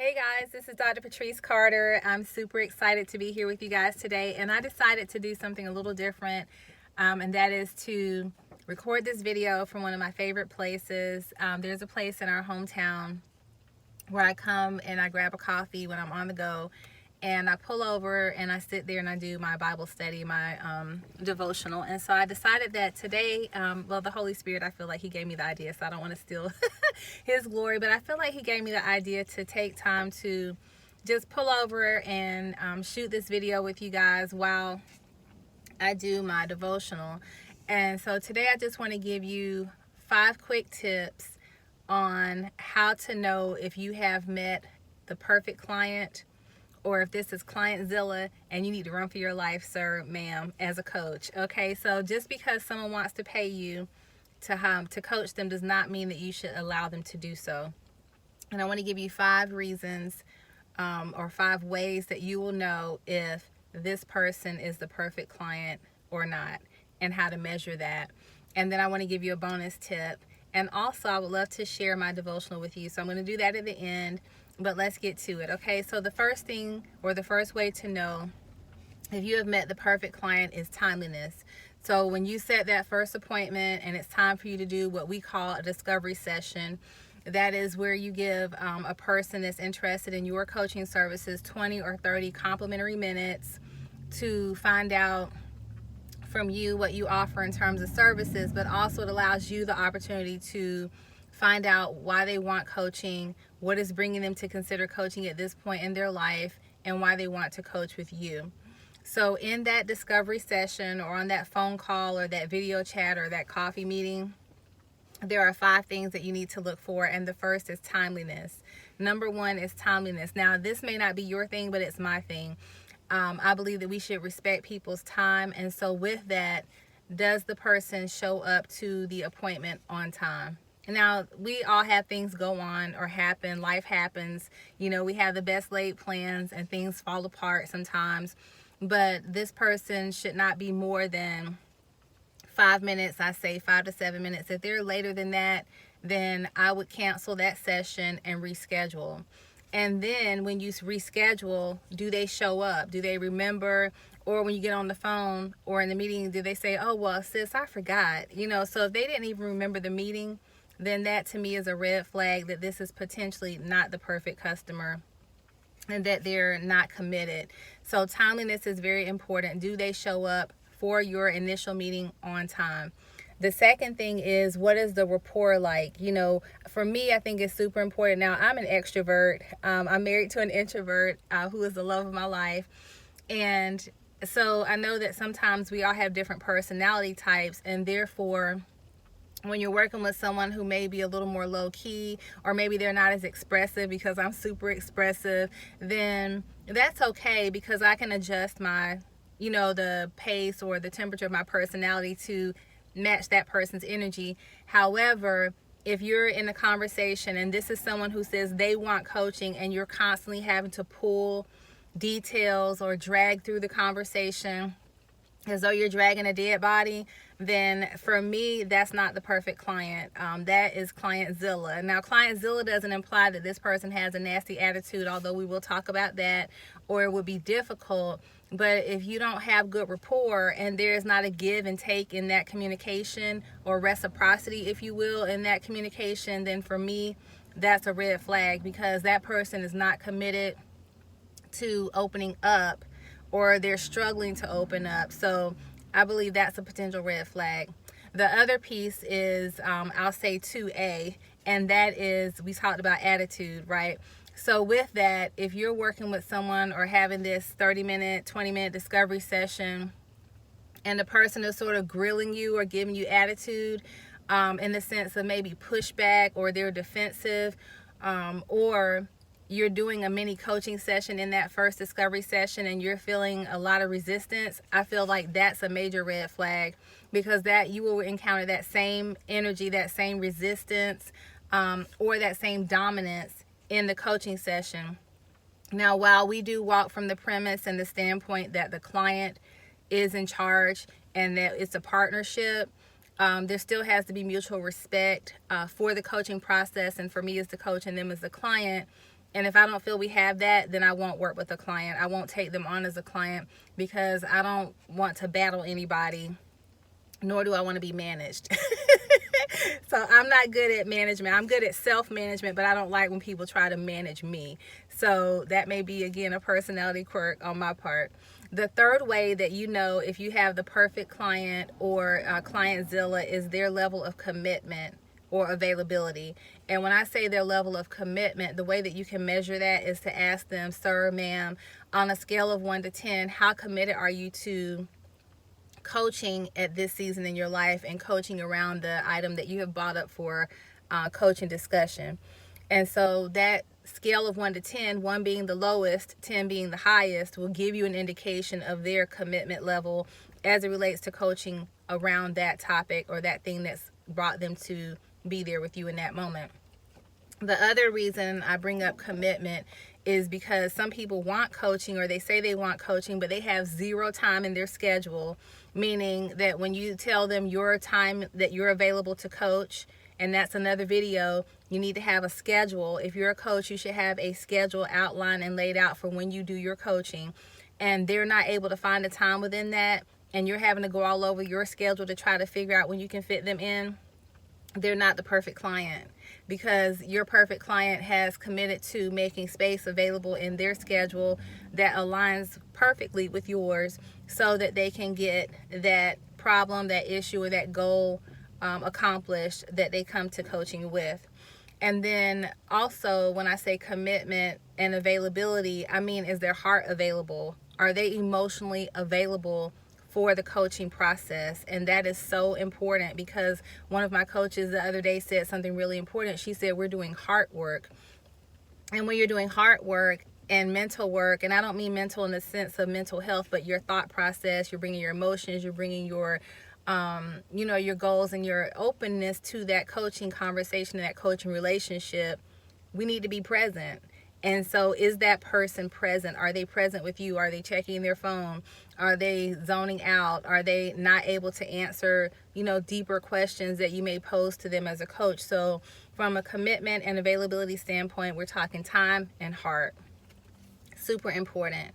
Hey guys, this is Dr. Patrice Carter. I'm super excited to be here with you guys today, and I decided to do something a little different, and that is to record this video from one of my favorite places. There's a place in our hometown where I come and I grab a coffee when I'm on the go, and I pull over and I sit there and I do my Bible study, my devotional. And so I decided that today, the Holy Spirit, I feel like He gave me the idea, so I don't want to steal His glory, but I feel like He gave me the idea to take time to just pull over and shoot this video with you guys while I do my devotional. And so today I just want to give you 5 quick tips on how to know if you have met the perfect client, or if this is Client-Zilla and you need to run for your life, sir, ma'am, as a coach. Okay, so just because someone wants to pay you to coach them does not mean that you should allow them to do so. And I want to give you 5 reasons or 5 ways that you will know if this person is the perfect client or not, and how to measure that. And then I want to give you a bonus tip. And also I would love to share my devotional with you. So I'm going to do that at the end. But let's get to it. Okay, so the first thing, or the first way to know if you have met the perfect client, is timeliness. So when you set that first appointment and it's time for you to do what we call a discovery session, that is where you give a person that's interested in your coaching services 20 or 30 complimentary minutes to find out from you what you offer in terms of services, but also it allows you the opportunity to find out why they want coaching, what is bringing them to consider coaching at this point in their life, and why they want to coach with you. So in that discovery session, or on that phone call, or that video chat, or that coffee meeting, there are 5 things that you need to look for, and the first is timeliness. Number 1 is timeliness. Now, this may not be your thing, but it's my thing. I believe that we should respect people's time, and so with that, does the person show up to the appointment on time? Now, we all have things go on or happen. Life happens. You know, we have the best laid plans and things fall apart sometimes. But this person should not be more than 5 minutes. I say 5 to 7 minutes. If they're later than that, then I would cancel that session and reschedule. And then when you reschedule, do they show up? Do they remember? Or when you get on the phone or in the meeting, do they say, oh, well, sis, I forgot? You know, so if they didn't even remember the meeting, then that to me is a red flag that this is potentially not the perfect customer and that they're not committed. So timeliness is very important. Do they show up for your initial meeting on time? The second thing is, what is the rapport like? You know, for me, I think it's super important. Now, I'm an extrovert. I'm married to an introvert who is the love of my life. And so I know that sometimes we all have different personality types, and therefore, when you're working with someone who may be a little more low-key, or maybe they're not as expressive, because I'm super expressive, then that's okay, because I can adjust my, the pace or the temperature of my personality to match that person's energy. However, if you're in a conversation and this is someone who says they want coaching, and you're constantly having to pull details or drag through the conversation as though you're dragging a dead body, then for me, that's not the perfect client. That is Client-Zilla. Now, Client-Zilla doesn't imply that this person has a nasty attitude, although we will talk about that, or it would be difficult. But if you don't have good rapport and there's not a give and take in that communication, or reciprocity, if you will, in that communication, then for me, that's a red flag, because that person is not committed to opening up, or they're struggling to open up. So I believe that's a potential red flag. The other piece is, I'll say 2A, and that is, we talked about attitude, right? So with that, if you're working with someone or having this 30-minute, 20-minute discovery session, and the person is sort of grilling you or giving you attitude in the sense of maybe pushback, or they're defensive, or you're doing a mini coaching session in that first discovery session and you're feeling a lot of resistance, I feel like that's a major red flag, because that you will encounter that same energy, that same resistance, or that same dominance in the coaching session. Now, while we do walk from the premise and the standpoint that the client is in charge and that it's a partnership, there still has to be mutual respect for the coaching process, and for me as the coach and them as the client. And if I don't feel we have that, then I won't work with a client. I won't take them on as a client because I don't want to battle anybody, nor do I want to be managed. So I'm not good at management. I'm good at self-management, but I don't like when people try to manage me. So that may be, again, a personality quirk on my part. The third way that you know if you have the perfect client or Client-Zilla is their level of commitment or availability. And when I say their level of commitment, the way that you can measure that is to ask them, sir, ma'am, on a scale of 1 to 10, how committed are you to coaching at this season in your life and coaching around the item that you have bought up for coaching discussion? And so that scale of 1 to 10, 1 being the lowest, 10 being the highest, will give you an indication of their commitment level as it relates to coaching around that topic or that thing that's brought them to be there with you in that moment. The other reason I bring up commitment is because some people want coaching, or they say they want coaching, but they have zero time in their schedule, meaning that when you tell them your time that you're available to coach, and that's another video, you need to have a schedule. If you're a coach, you should have a schedule outlined and laid out for when you do your coaching, and they're not able to find a time within that, and you're having to go all over your schedule to try to figure out when you can fit them in. They're not the perfect client, because your perfect client has committed to making space available in their schedule that aligns perfectly with yours so that they can get that problem, that issue, or that goal accomplished that they come to coaching with. And then also, when I say commitment and availability, I mean, is their heart available? Are they emotionally available for the coaching process? And that is so important, because one of my coaches the other day said something really important. She said, we're doing heart work. And when you're doing heart work and mental work, and I don't mean mental in the sense of mental health, but your thought process, you're bringing your emotions, you're bringing your your goals and your openness to that coaching conversation, that coaching relationship, we need to be present. And so, is that person present? Are they present with you? Are they checking their phone? Are they zoning out? Are they not able to answer, deeper questions that you may pose to them as a coach? So from a commitment and availability standpoint, we're talking time and heart. Super important.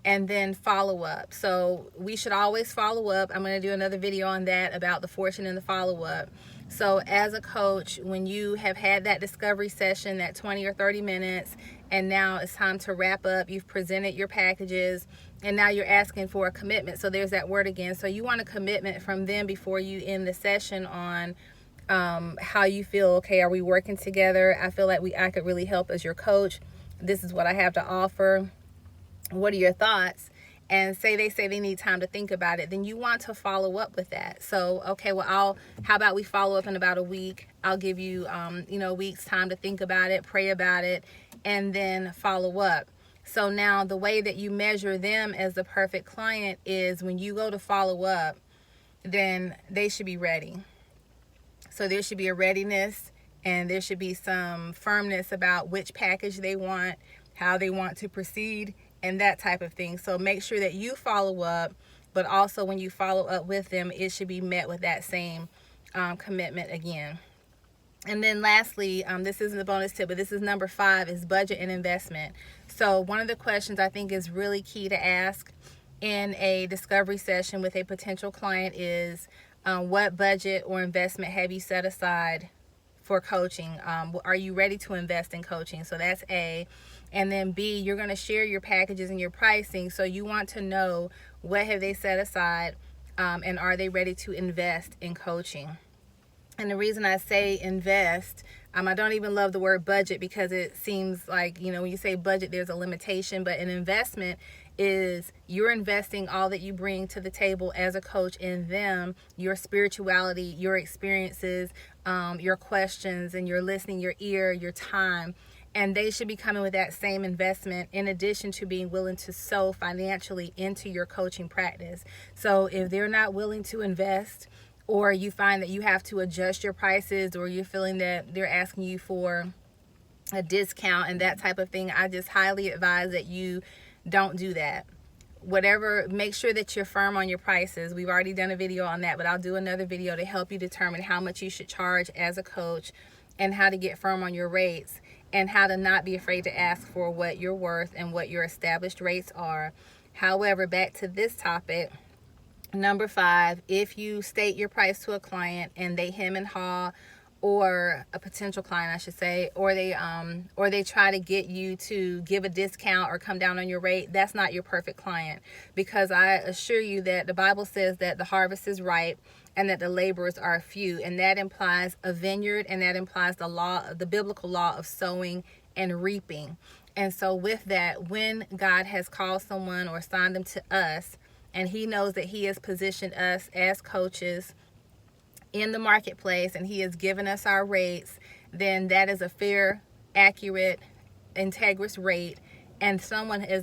And then follow up. So we should always follow up. I'm going to do another video on that, about the fortune and the follow up. So as a coach, when you have had that discovery session, that 20 or 30 minutes, and now it's time to wrap up, you've presented your packages, and now you're asking for a commitment. So there's that word again. So you want a commitment from them before you end the session on how you feel. Okay, are we working together? I feel like I could really help as your coach. This is what I have to offer. What are your thoughts? And they say they need time to think about it, then you want to follow up with that. So, okay, well, how about we follow up in about a week? I'll give you, a week's time to think about it, pray about it, and then follow up. So now the way that you measure them as the perfect client is when you go to follow up, then they should be ready. So there should be a readiness, and there should be some firmness about which package they want, how they want to proceed, and that type of thing. So make sure that you follow up, but also when you follow up with them, it should be met with that same commitment again. And then lastly, this isn't a bonus tip, but this is number 5, is budget and investment. So one of the questions I think is really key to ask in a discovery session with a potential client is, what budget or investment have you set aside for coaching? Are you ready to invest in coaching? So that's A. And then B, you're going to share your packages and your pricing. So you want to know, what have they set aside, and are they ready to invest in coaching? And the reason I say invest, I don't even love the word budget, because it seems like, when you say budget, there's a limitation. But an investment is you're investing all that you bring to the table as a coach in them, your spirituality, your experiences, your questions, and your listening, your ear, your time. And they should be coming with that same investment, in addition to being willing to sow financially into your coaching practice. So if they're not willing to invest, or you find that you have to adjust your prices, or you're feeling that they're asking you for a discount and that type of thing, I just highly advise that you don't do that. Make sure that you're firm on your prices. We've already done a video on that, but I'll do another video to help you determine how much you should charge as a coach and how to get firm on your rates. and how to not be afraid to ask for what you're worth and what your established rates are. However, back to this topic, number 5, if you state your price to a client and they hem and haw, or a potential client I should say, or they try to get you to give a discount or come down on your rate, that's not your perfect client, because I assure you that the Bible says that the harvest is ripe and that the laborers are few, and that implies a vineyard, and that implies the biblical law of sowing and reaping. And so with that, when God has called someone or assigned them to us, and he knows that he has positioned us as coaches in the marketplace and he has given us our rates, then that is a fair, accurate, integrous rate. And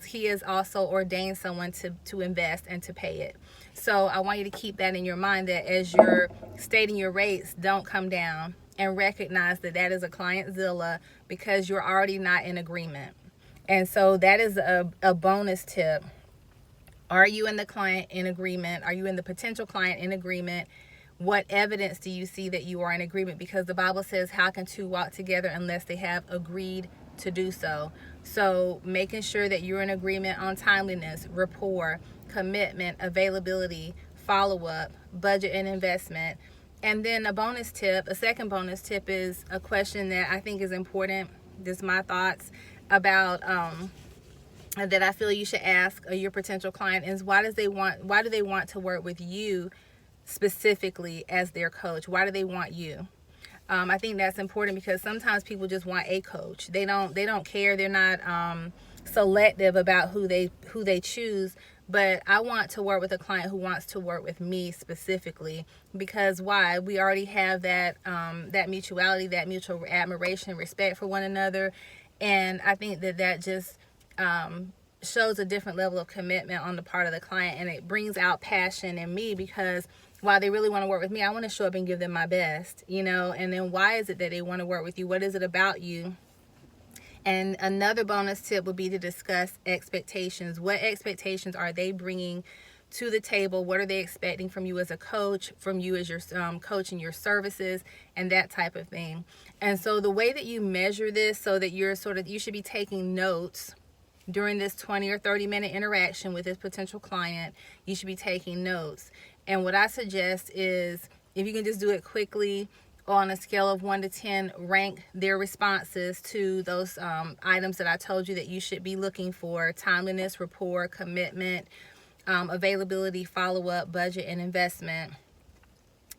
he has also ordained someone to invest and to pay it. So I want you to keep that in your mind, that as you're stating your rates, don't come down, and recognize that that is a Client-Zilla, because you're already not in agreement. And so that is a bonus tip. Are you and the client in agreement? Are you and the potential client in agreement? What evidence do you see that you are in agreement? Because the Bible says, how can two walk together unless they have agreed to do so? So making sure that you're in agreement on timeliness, rapport, commitment, availability, follow-up, budget and investment. And then a second bonus tip is a question that I think is important. Just my thoughts about that I feel you should ask your potential client is, why do they want to work with you specifically as their coach? Why do they want you? I think that's important, because sometimes people just want a coach. They don't care. They're not selective about who they choose. But I want to work with a client who wants to work with me specifically, because why? We already have that mutuality, that mutual admiration, respect for one another, and I think that just shows a different level of commitment on the part of the client, and it brings out passion in me, because while they really want to work with me, I want to show up and give them my best, and then why is it that they want to work with you? What is it about you? And another bonus tip would be to discuss expectations. What expectations are they bringing to the table? What are they expecting from you as a coach, from you as your coach and your services, and that type of thing? And so the way that you measure this, so that you should be taking notes during this 20 or 30 minute interaction with this potential client. You should be taking notes. And what I suggest is, if you can just do it quickly, on a scale of 1 to 10, rank their responses to those items that I told you that you should be looking for: timeliness, rapport, commitment, availability, follow-up, budget, and investment,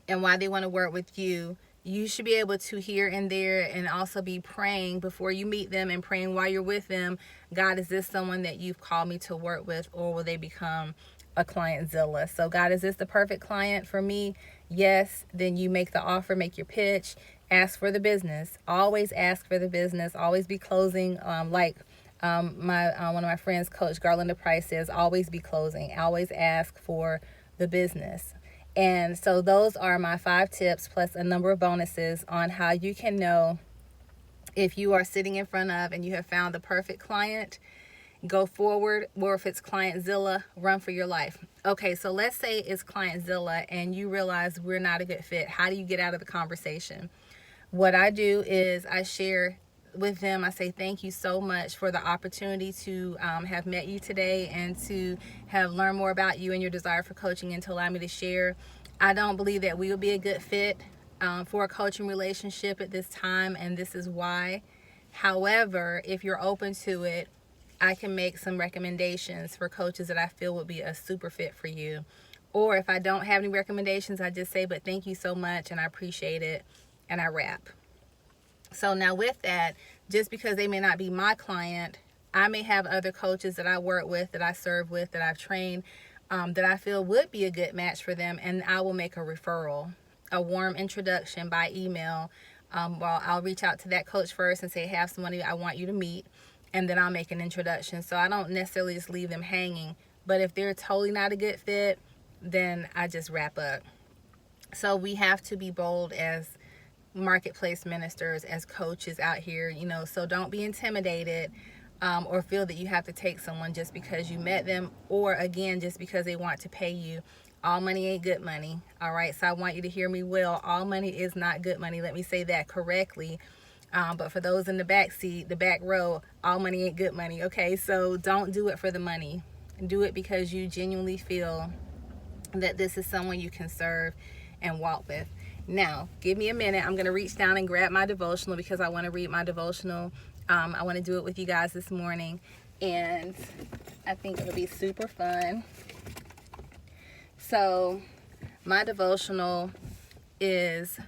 and why they want to work with you. You should be able to here and there, and also be praying before you meet them, and praying while you're with them: God, is this someone that you've called me to work with, or will they become a Client-Zilla? So, God, is this the perfect client for me? Yes. Then you make the offer, make your pitch, ask for the business. Always ask for the business. Always be closing. Like one of my friends, Coach Garlinda Price, says, always be closing. Always ask for the business. And so those are my 5 tips, plus a number of bonuses on how you can know if you are sitting in front of and you have found the perfect client. Go forward. Or if it's Client-Zilla, run for your life. Okay, so let's say it's Client-Zilla and you realize we're not a good fit. How do you get out of the conversation? What I do is I share with them. I say, thank you so much for the opportunity to have met you today, and to have learned more about you and your desire for coaching, and to allow me to share. I don't believe that we will be a good fit for a coaching relationship at this time, and this is why. However, if you're open to it, I can make some recommendations for coaches that I feel would be a super fit for you. Or if I don't have any recommendations, I just say, but thank you so much and I appreciate it, and I wrap. So now with that, just because they may not be my client, I may have other coaches that I work with, that I serve with, that I've trained, that I feel would be a good match for them, and I will make a referral, a warm introduction by email. Well, I'll reach out to that coach first and say, have somebody I want you to meet, and then I'll make an introduction. So I don't necessarily just leave them hanging. But if they're totally not a good fit, then I just wrap up. So we have to be bold as marketplace ministers, as coaches out here, so don't be intimidated or feel that you have to take someone just because you met them, or again, just because they want to pay you. All money ain't good money. All right. So I want you to hear me well. All money is not good money. Let me say that correctly. But for those in the back seat, the back row, all money ain't good money. Okay, so don't do it for the money. Do it because you genuinely feel that this is someone you can serve and walk with. Now, give me a minute. I'm going to reach down and grab my devotional because I want to read my devotional. I want to do it with you guys this morning, and I think it'll be super fun. So, my devotional is